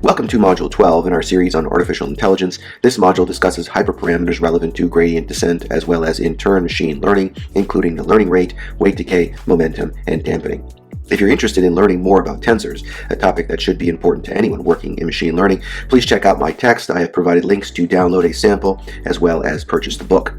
Welcome to Module 12 in our series on artificial intelligence. This module discusses hyperparameters relevant to gradient descent as well as in turn machine learning, including the learning rate, weight decay, momentum, and dampening. If you're interested in learning more about tensors, a topic that should be important to anyone working in machine learning, please check out my text. I have provided links to download a sample as well as purchase the book.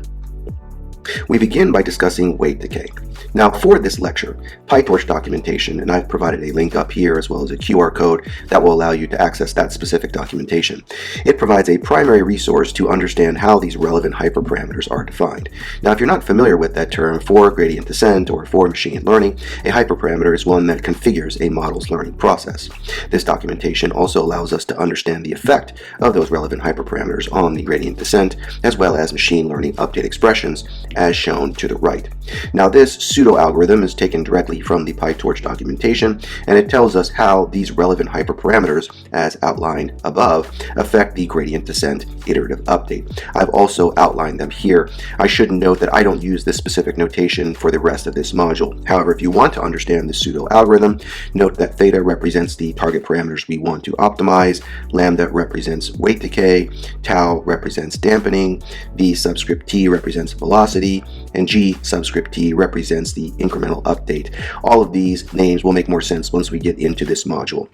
We begin by discussing weight decay. Now for this lecture, PyTorch documentation, and I've provided a link up here as well as a QR code that will allow you to access that specific documentation. It provides a primary resource to understand how these relevant hyperparameters are defined. Now if you're not familiar with that term for gradient descent or for machine learning, a hyperparameter is one that configures a model's learning process. This documentation also allows us to understand the effect of those relevant hyperparameters on the gradient descent as well as machine learning update expressions as shown to the right. Now this pseudo-algorithm is taken directly from the PyTorch documentation, and it tells us how these relevant hyperparameters, as outlined above, affect the gradient descent iterative update. I've also outlined them here. I should note that I don't use this specific notation for the rest of this module. However, if you want to understand the pseudo-algorithm, note that theta represents the target parameters we want to optimize, lambda represents weight decay, tau represents dampening, v subscript t represents velocity, and g subscript t represents the incremental update. All of these names will make more sense once we get into this module.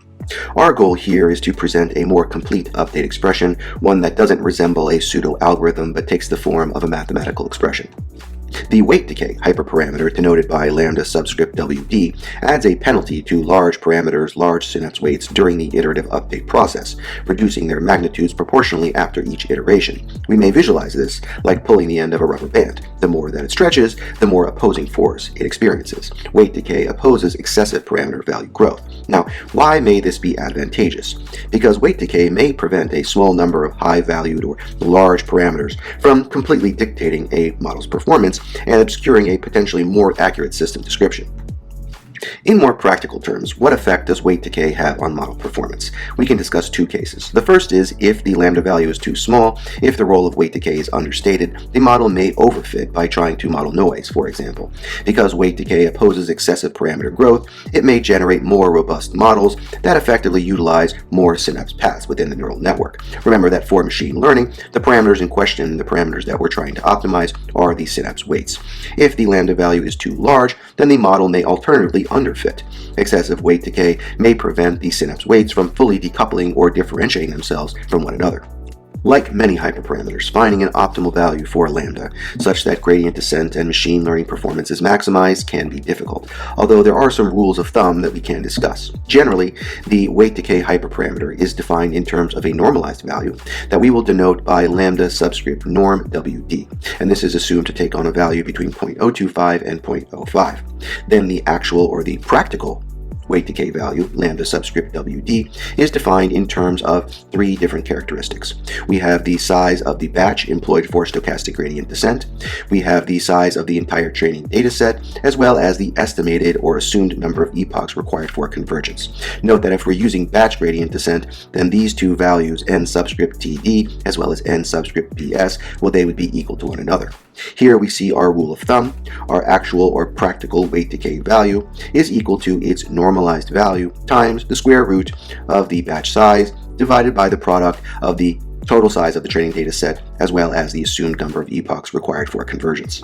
Our goal here is to present a more complete update expression, one that doesn't resemble a pseudo-algorithm but takes the form of a mathematical expression. The weight decay hyperparameter, denoted by lambda subscript WD, adds a penalty to large parameters' large synapse weights during the iterative update process, reducing their magnitudes proportionally after each iteration. We may visualize this like pulling the end of a rubber band. The more that it stretches, the more opposing force it experiences. Weight decay opposes excessive parameter value growth. Now, why may this be advantageous? Because weight decay may prevent a small number of high-valued or large parameters from completely dictating a model's performance and obscuring a potentially more accurate system description. In more practical terms, what effect does weight decay have on model performance? We can discuss two cases. The first is if the lambda value is too small. If the role of weight decay is understated, the model may overfit by trying to model noise, for example. Because weight decay opposes excessive parameter growth, it may generate more robust models that effectively utilize more synapse paths within the neural network. Remember that for machine learning, the parameters in question, the parameters that we're trying to optimize, are the synapse weights. If the lambda value is too large, then the model may alternatively underfit. Excessive weight decay may prevent the synapse weights from fully decoupling or differentiating themselves from one another. Like many hyperparameters, finding an optimal value for lambda, such that gradient descent and machine learning performance is maximized, can be difficult, although there are some rules of thumb that we can discuss. Generally, the weight decay hyperparameter is defined in terms of a normalized value that we will denote by lambda subscript norm WD, and this is assumed to take on a value between 0.025 and 0.05. Then the actual or the practical weight decay value, lambda subscript WD, is defined in terms of three different characteristics. We have the size of the batch employed for stochastic gradient descent, we have the size of the entire training dataset, as well as the estimated or assumed number of epochs required for convergence. Note that if we're using batch gradient descent, then these two values, n subscript TD as well as n subscript BS, well, they would be equal to one another. Here we see our rule of thumb. Our actual or practical weight decay value is equal to its normalized value times the square root of the batch size divided by the product of the total size of the training data set as well as the assumed number of epochs required for convergence.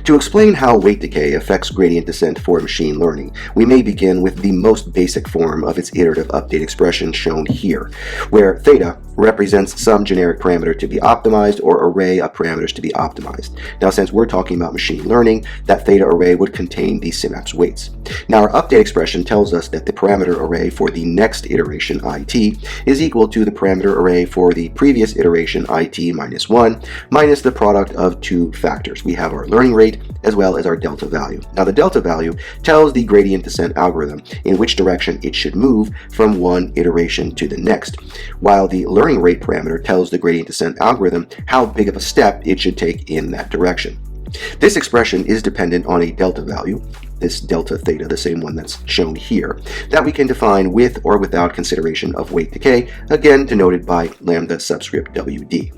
To explain how weight decay affects gradient descent for machine learning, we may begin with the most basic form of its iterative update expression shown here, where theta represents some generic parameter to be optimized or array of parameters to be optimized. Now, since we're talking about machine learning, that theta array would contain the synapse weights. Now, our update expression tells us that the parameter array for the next iteration it is equal to the parameter array for the previous iteration it minus 1 minus the product of two factors. We have our learning rate as well as our delta value. Now, the delta value tells the gradient descent algorithm in which direction it should move from one iteration to the next, while the learning rate parameter tells the gradient descent algorithm how big of a step it should take in that direction. This expression is dependent on a delta value, this delta theta, the same one that's shown here, that we can define with or without consideration of weight decay, again denoted by lambda subscript WD.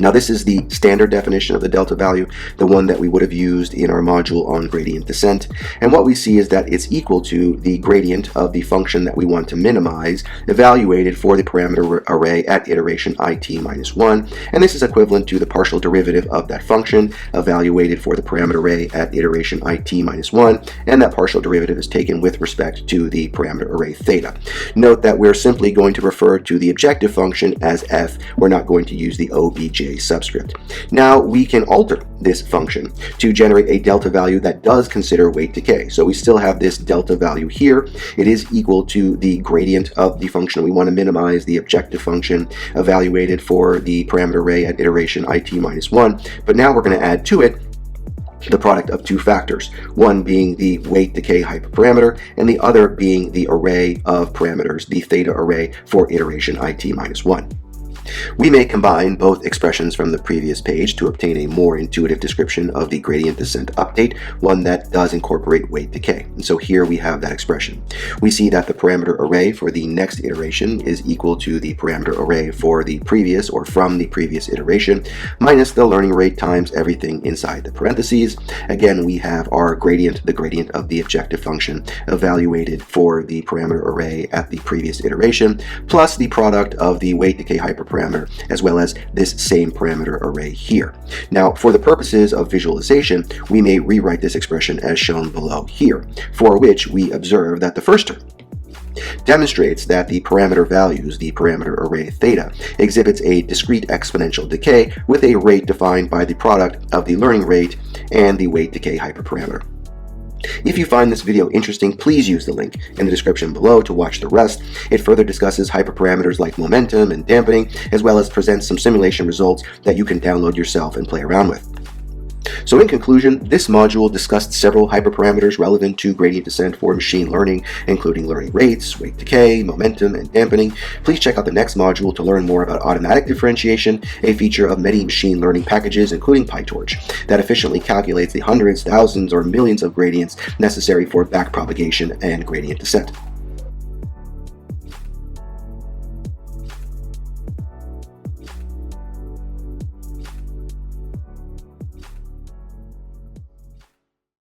Now this is the standard definition of the delta value, the one that we would have used in our module on gradient descent. And what we see is that it's equal to the gradient of the function that we want to minimize, evaluated for the parameter array at iteration it minus 1. And this is equivalent to the partial derivative of that function, evaluated for the parameter array at iteration it minus 1. And that partial derivative is taken with respect to the parameter array theta. Note that we're simply going to refer to the objective function as f. We're not going to use the obj subscript. Now we can alter this function to generate a delta value that does consider weight decay. So we still have this delta value here. It is equal to the gradient of the function we want to minimize, the objective function evaluated for the parameter array at iteration it minus 1. But now we're going to add to it the product of two factors, one being the weight decay hyperparameter and the other being the array of parameters, the theta array for iteration it minus 1. We may combine both expressions from the previous page to obtain a more intuitive description of the gradient descent update, one that does incorporate weight decay. And so here we have that expression. We see that the parameter array for the next iteration is equal to the parameter array for the previous or from the previous iteration minus the learning rate times everything inside the parentheses. Again, we have our gradient, the gradient of the objective function evaluated for the parameter array at the previous iteration, plus the product of the weight decay hyperparameter, as well as this same parameter array here. Now, for the purposes of visualization, we may rewrite this expression as shown below here, for which we observe that the first term demonstrates that the parameter values, the parameter array theta, exhibits a discrete exponential decay with a rate defined by the product of the learning rate and the weight decay hyperparameter. If you find this video interesting, please use the link in the description below to watch the rest. It further discusses hyperparameters like momentum and dampening, as well as presents some simulation results that you can download yourself and play around with. So in conclusion, this module discussed several hyperparameters relevant to gradient descent for machine learning, including learning rates, weight decay, momentum, and dampening. Please check out the next module to learn more about automatic differentiation, a feature of many machine learning packages, including PyTorch, that efficiently calculates the hundreds, thousands, or millions of gradients necessary for backpropagation and gradient descent.